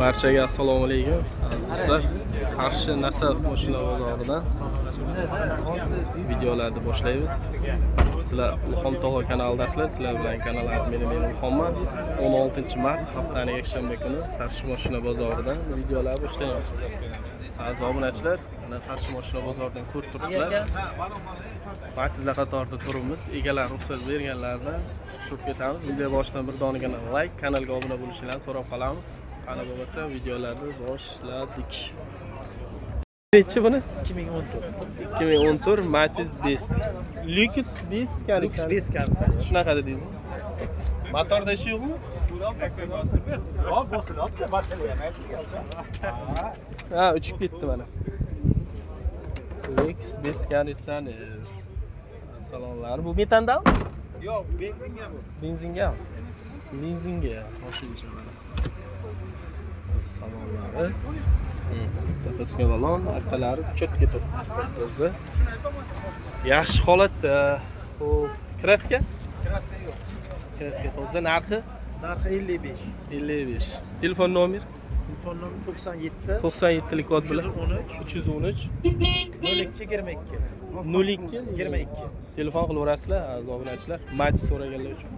Barchaga assalomu alaykum. Do'stlar, Qarshi Nasaf mashina bozoridan videolarni boshlaymiz. Sizlar Ilhom tog'a kanalidasizlar. Sizlar bilan kanal admini men Ilhomman. 16-mart haftaning yakshanba kuni Qarshi mashina bozoridan videolar boshlaymiz. Aziz obunachilar, mana Qarshi mashina bozoridan ko'rib turibsizlar. Sizlar qatorida turibmiz. Egalar ruxsat berganlardan tushib ketamiz. Video boshidan bir donigina like, kanalga obuna bo'lishingizni so'rab qolamiz. Qani bo'lmasa videolarni boshladik. Nechi buni? 2014. 2014 Matiz Best. Lux Best kani? Lux Best kani. Shunaqa dedingizmi? Motorda ishi yo'qmi? Ha, uchib ketdi mana. Lux Best kani etsani. Salonlar. Bu metandami? Yo'q, benzinga bu. Benzinga. Benzinga mashina mana. Salonlari. Zapaska balon, arqalari cho'tga turibdi. Yaxshi holatda. Xo'p, kraska? Kraska yo'q. Kraska toza, narxi? Narxi 55. 55. Telefon nomer? Telefon nomer 97 97 lik kod bilan 313 02 22. 02 22. Telefon qilaverasizlar, aziz obunachilar. Matiz so'raganlar uchun.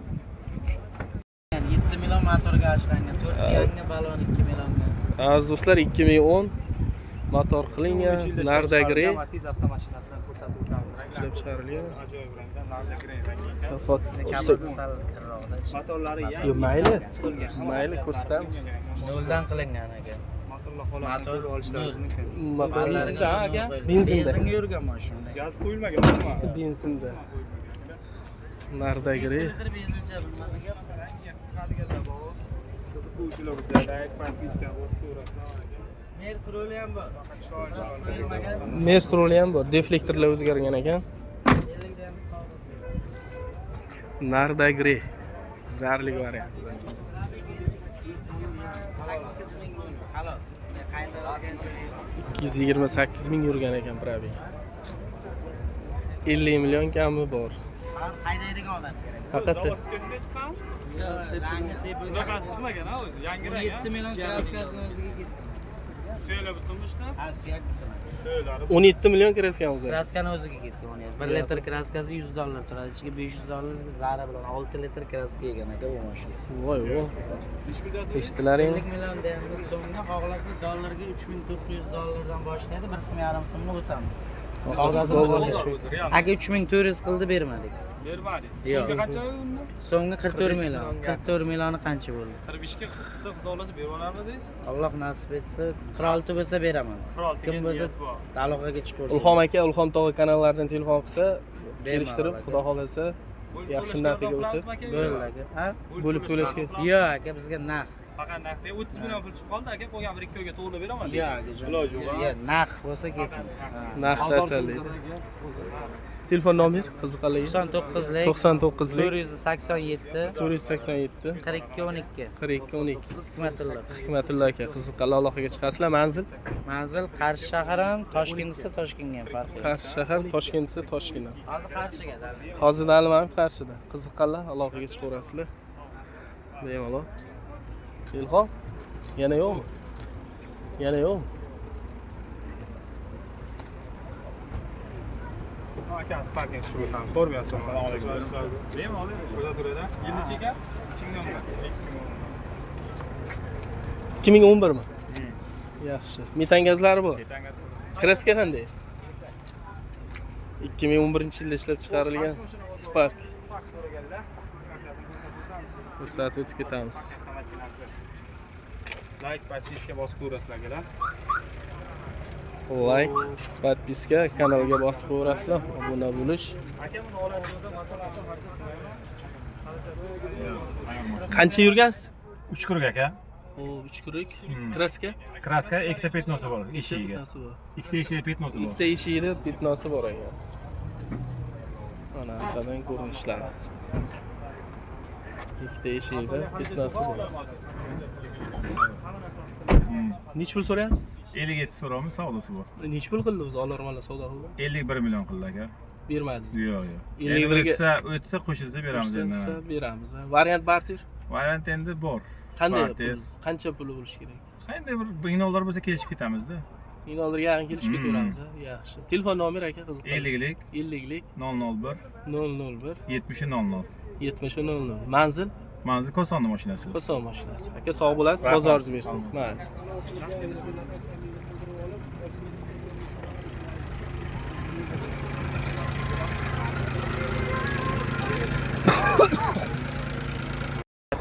7 million motorga ashlangan, 4 yangi balon 2 millionga. Aziz do'stlar, 2010 motor qilingan, Nardagri Matiz avtomashinasini ko'rsatib o'tamiz. ishlab chiqarilgan. Ajoyib rangda Nardagri rangi. Kamida sal kirroqda. Motorlari Yo, mayli. Mayli ko'rsatamiz. Noldan qilingan aka. motorlar holatini Motor olishlari mumkin. Motor Benzinda aka. Benzinda. Benzinga yurgan mashina. Gaz qo'yilmaganmi? Benzinda. Nardagri. Benzincha bilmasa gaz Qiziquvchilar bo'lsa, direkt parkichka bosib ko'rasizlar. Mers roli ham bor. Mers roli ham bor. Deflektorlar o'zgargan ekan. Nardagri. Zarlik varianti. 228 ming yurgan ekan probeg. 50 million kami bor. Haydaydigan odam. Faqat Shunday chiqqan? Rangi sepilgan. Bunaqasi chiqmagan ha o'zi, yangi rang. 7 million kraskasini o'ziga ketgan. Suyaklar butunmi chiqqan? Ha, suyak bitgan. Suyaklari 17 million kiraskan o'zi. Kraskani o'ziga ketgan. 1 litr kraskasi $100 turadi. Ichiga $500 zara bilan 6 litr kraska yegan aka bu mashina. Voy voy. Eshitilaring? 50 million endi so'mga xohlasa dollarga $3400 dan boshlaydi. 1.5 so'mga o'tamiz. Savdosini qolish. Aka 3400 qildi bermadik. bermadingiz. Yo'q. Sizga qancha unda? So'mga 44 million. 44 millioni qancha bo'ldi? 45 ga 40 qilsa xudo olsa berib olarmidingiz? Alloh nasib etsa 46 bo'lsa beraman. 46 Kim bo'lsa aloqaga chiqaversin. Ilhom aka, Ilhom tog'a kanallaridan telefon qilsa, kelishtirib, xudo xolasa yaxshi narxiga o'tib Bo'ldi aka. Ha? bo'lib to'lashga. Yo'q aka, bizga narx. Faqat naqd 30 million pul chiqib qoldi aka, qolgan 1-2 oyga to'g'rilab beraman. Yo'q aka, yo'q, narx bo'lsa kelsin. Narx tasallaydi. Telefon nomer qiziqarli. 99 lik 99 lik 487 487 42 12. 42 12. Hikmatullo. Hikmatullo aka, qiziqqanlar aloqaga chiqasizlar. Manzil? Manzil Qarshi shahar ham, Toshkent esa Toshkentga ham farqi yo'q. Qarshi shahar, Toshkent esa Toshkent. Hozir Qarshiga dalil. Hozir Alim ham Qarshida. Qiziqqanlar aloqaga chiqaverasizlar. Bemalol. Ilhom? Yana yo'qmi? Yana yo'qmi? Aka, Spark'ga tushib o'tamiz. To'g'ri, assalomu alaykum. Bemalol, ko'rda turadi. Yilni cheka? 2011 mi? Yaxshi. Metan gazlari bor. Kraska qanday? 2011-yilda ishlab chiqarilgan Spark. Ko'rsatib o'tib ketamiz. Like, podpiska bosib ko'rasizlar aka. Like, podpiska, kanalga bosib qo'yasizlar, obuna bo'lish. Aka, buni olamizda Qancha yurgansiz? 3 kuruk aka. O, 3 kurik. Kraska? Kraska ikkita petnosi bor, eshigiga. Petnosi bor. Ikkita eshigi petnosi bor. Ikkita eshigida petnosi bor ekan. Mana bundan ko'rinishlari. Ikkita eshigida petnosi bor. Nech pul so'rayapsiz? 57 so'rovimiz savdosi bor. Nech pul qildi o'zi olormanlar savdo qildi? 51 million qildi aka. Bermadingiz. Yo'q, yo'q. 51 ga o'tsa qo'shilsa beramiz endi. beramiz. Variant barter Variant endi bor. qanday? Barter. Qancha puli bo'lishi kerak? Endi bir binolar bo'lsa kelishib ketamiz-da. Inolarga yaqin kelishib ketaveramiz. Yaxshi. Telefon nomeri aka qiziq. 50lik 50lik 001 001 70 00. 70 00. Manzil Manzil Kosonni mashinasi. Koson mashinasi. Aka sog' bo'lasiz, bozoringiz bersin. Mayli.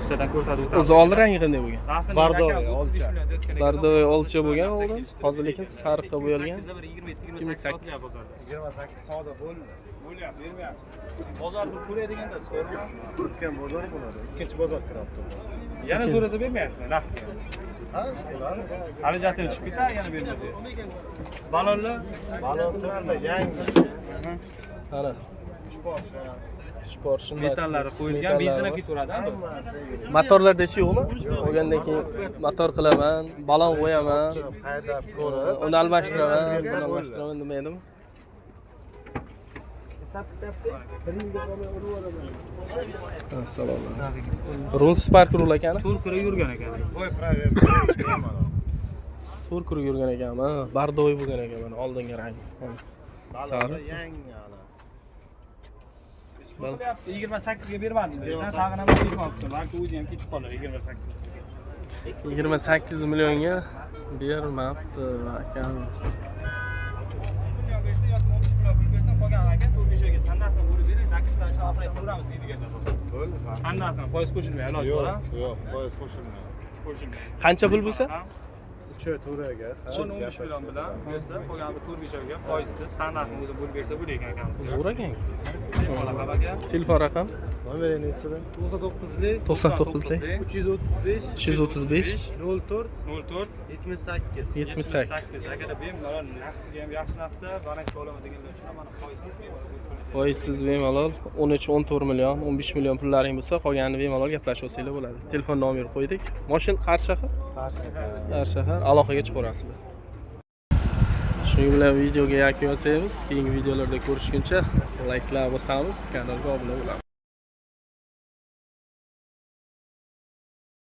Sizdan ko'rsatib o'tamiz. O'zi oldin rangi qanday bo'lgan? Bardoy, Bardoy olcha bo'lgan oldin. Hozir lekin sariqqa bo'yalgan. 28 soda bo'ldi. Bo'lyapti, bermayapti. Bozor bir ko'raydiganda so'rama. O'tgan bozor bo'ladi. Ikkinchi bozor kiribdi. Yana so'rasa bermayapti, naqd. Ha, hali jatil chiqib ketar, yana bermaydi. Balonlar turibdi, yangi. Mana Porsche Metallari qo'yilgan, benzina ketaveradi. Motorlarda ishi yo'qmi? Olgandan keyin motor qilaman, balon qo'yaman, haydab ko'rib, uni almashtiraman demaydimi? Assalomu alaykum. Rul Spark rul ekani? To'rkura yurgan ekan. voy proverka. To'rkura yurgan ekanmi? Bardoy bo'lgan ekan mana oldingi rang. Sariq. Yangi ana. 28 ga bermadim. Sen tag'in ham bermoqchisan. Balki o'zi ham ketib qolar 28. 28 millionga bermabdi akamiz. Foiz qo'shilmaydi, iloji bor. Yo'q, foiz qo'shilmaydi. Qo'shilmaydi. Qancha pul bo'lsa? 3-to'raga. 15 million bilan bersa, qolgan 4-5 ga foizsiz standartni o'zi bo'lib bersa bo'lar ekan akamiz. Zo'r ekan. Aka. Telefon raqam Nomering nechi? 99lik 335 335 04 04 78. 78. Agada bemalol narxi ham yaxshi narxda, balandcha olaman deganlar uchun mana foizsiz bemalol. Foizsiz bemalol 13-14 million, 15 million pullaring bo'lsa, qolganini bemalol gaplashib olsanglar bo'ladi. Telefon nomeri qo'ydik. Mashin Qarshi shahar? Qarshi shahar. Aloqaga chiqarasizlar. Shuning bilan videoga yakun yasaymiz. Keyingi videolarda ko'rishguncha layklar bosamiz, kanalga obuna bo'lamiz.